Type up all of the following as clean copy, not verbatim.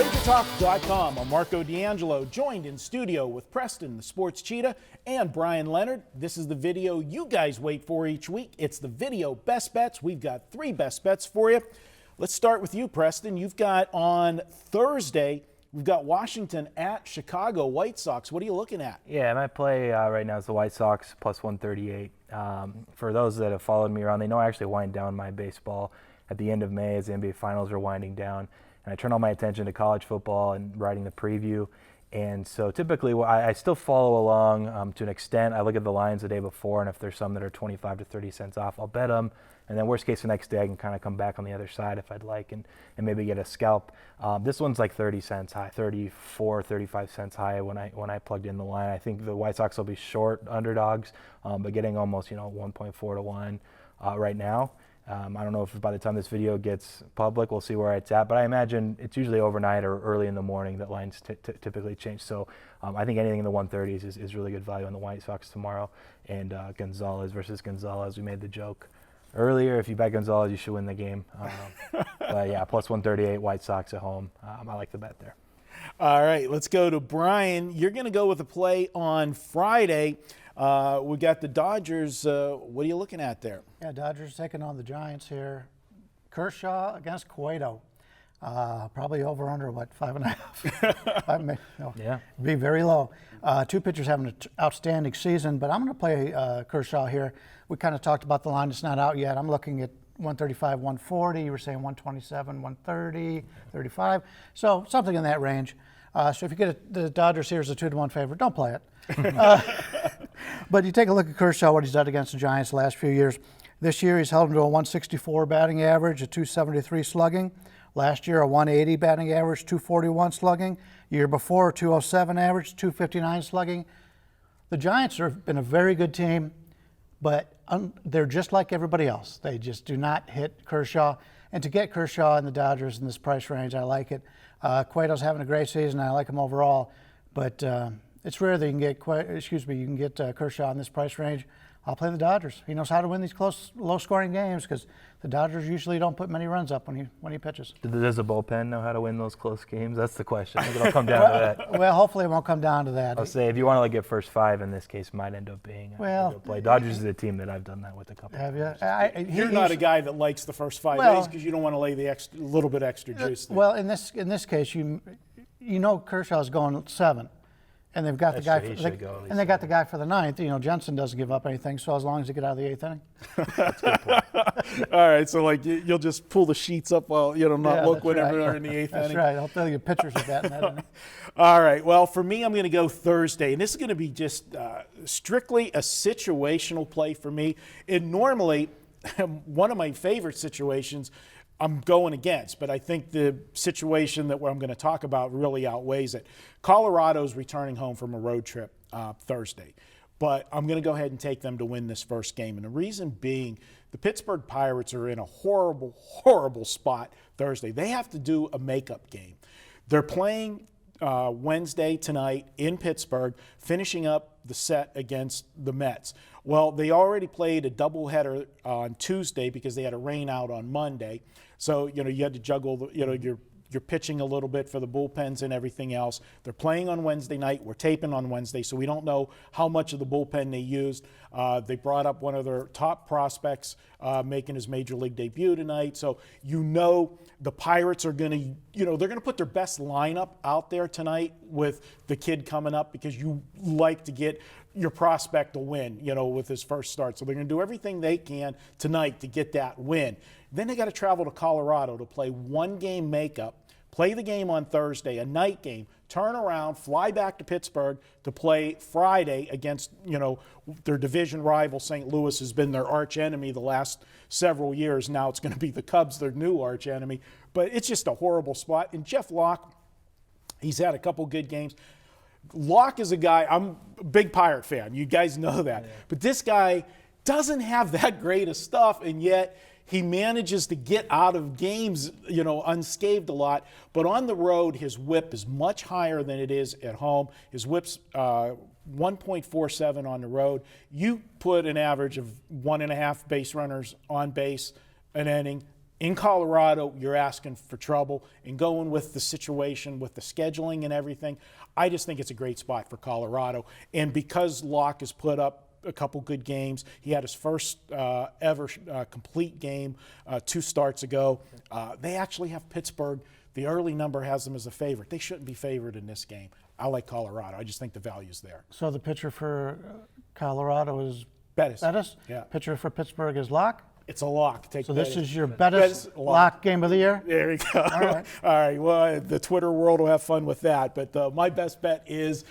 MajorTalk.com. I'm Marco D'Angelo, joined in studio with Preston, the Sports Cheetah, and Bryan Leonard. This is the video you guys wait for each week. It's the video best bets. We've got 3 best bets for you. Let's start with you, Preston. You've got on Thursday, we've got Washington at Chicago White Sox. What are you looking at? Yeah, my play right now is the White Sox plus 138. For those that have followed me around, they know I actually wind down my baseball at the end of May as the NBA Finals are winding down. And I turn all my attention to college football and writing the preview. And so typically I still follow along to an extent. I look at the lines the day before, and if there's some that are 25 to 30 cents off, I'll bet them. And then worst case the next day I can kind of come back on the other side if I'd like and maybe get a scalp. This one's like 30 cents high, 34, 35 cents high when I plugged in the line. I think the White Sox will be short underdogs, but getting almost 1.4 to 1 right now. I don't know if by the time this video gets public, we'll see where it's at, but I imagine it's usually overnight or early in the morning that lines typically change. So I think anything in the 130s is really good value on the White Sox tomorrow. And Gonzalez versus Gonzalez, we made the joke earlier. If you bet Gonzalez, you should win the game. But yeah, plus 138, White Sox at home. I like the bet there. All right, let's go to Bryan. You're going to go with a play on Friday. We got the Dodgers. What are you looking at there? Yeah, Dodgers taking on the Giants here. Kershaw against Cueto. Probably over under, what, 5.5? Yeah. Be very low. 2 pitchers having an outstanding season, but I'm going to play Kershaw here. We kind of talked about the line. It's not out yet. I'm looking at 135, 140. You were saying 127, 130, 35. So something in that range. So if you get the Dodgers here as a 2-to-1 favorite, don't play it. But you take a look at Kershaw, what he's done against the Giants the last few years. This year he's held him to a 164 batting average, a 273 slugging. Last year a 180 batting average, 241 slugging. Year before, 207 average, 259 slugging. The Giants have been a very good team, but they're just like everybody else. They just do not hit Kershaw. And to get Kershaw and the Dodgers in this price range, I like it. Cueto's having a great season. I like him overall, but it's rare that you can get Kershaw in this price range. I'll play the Dodgers. He knows how to win these close, low-scoring games because the Dodgers usually don't put many runs up when he pitches. Does the bullpen know how to win those close games? That's the question. I think it'll come down to that. Well, hopefully it won't come down to that. I'll say if you want to get first 5 in this case, might end up being a good play. Dodgers is a team that I've done that with a couple. Have you? You're not a guy that likes the first 5 days because you don't want to lay the little bit extra juice there. Well, in this case, you know Kershaw's going 7. And they've got the guy. They got the guy for the 9th. Jensen doesn't give up anything, so as long as they get out of the 8th inning. That's a good point. All right, so you'll just pull the sheets up while not look whenever they're in the 8th inning. That's right. I'll tell you pictures of that in that inning. All right. Well, for me, I'm going to go Thursday, and this is going to be just strictly a situational play for me. And normally, one of my favorite situations I'm going against, but I think the situation that I'm going to talk about really outweighs it. Colorado's returning home from a road trip Thursday, but I'm going to go ahead and take them to win this first game. And the reason being, the Pittsburgh Pirates are in a horrible, horrible spot Thursday. They have to do a makeup game. They're playing Wednesday tonight in Pittsburgh, finishing up the set against the Mets. Well, they already played a doubleheader on Tuesday because they had a rain out on Monday. So, you had to juggle, you're pitching a little bit for the bullpens and everything else. They're playing on Wednesday night. We're taping on Wednesday, so we don't know how much of the bullpen they used. They brought up one of their top prospects making his major league debut tonight. So, the Pirates are going to, they're going to put their best lineup out there tonight with the kid coming up because you like to get your prospect to win, with his first start. So they're going to do everything they can tonight to get that win. Then they got to travel to Colorado to play 1-game makeup, play the game on Thursday, a night game, turn around, fly back to Pittsburgh to play Friday against, their division rival. St. Louis has been their arch enemy the last several years. Now it's going to be the Cubs, their new arch enemy. But it's just a horrible spot. And Jeff Locke, he's had a couple good games. Locke is a guy, I'm a big Pirate fan. You guys know that. Yeah. But this guy doesn't have that great of stuff, and yet he manages to get out of games, unscathed a lot. But on the road, his whip is much higher than it is at home. His whip's 1.47 on the road. You put an average of 1.5 base runners on base an inning, In Colorado, you're asking for trouble, and going with the situation with the scheduling and everything, I just think it's a great spot for Colorado. And because Locke has put up a couple good games, he had his first ever complete game 2 starts ago. They actually have Pittsburgh. The early number has them as a favorite. They shouldn't be favored in this game. I like Colorado. I just think the value's there. So the pitcher for Colorado is Bettis. Bettis. Yeah. Pitcher for Pittsburgh is Locke. It's a lock. Take So this Bettis. is your Bettis lock. lock game of the year? There you go. All right. All right. Well, the Twitter world will have fun with that. But my best bet is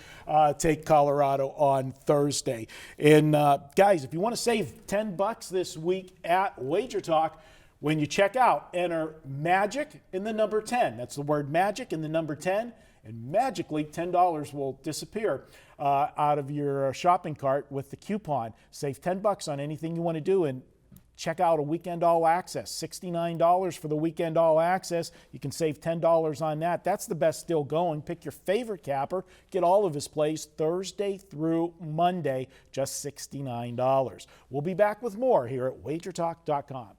take Colorado on Thursday. And guys, if you want to save $10 this week at Wager Talk, when you check out, enter magic in the number 10. That's the word magic in the number 10. And magically, $10 will disappear out of your shopping cart with the coupon. Save $10 on anything you want to do, and check out a Weekend All Access, $69 for the Weekend All Access. You can save $10 on that. That's the best still going. Pick your favorite capper. Get all of his plays Thursday through Monday, just $69. We'll be back with more here at WagerTalk.com.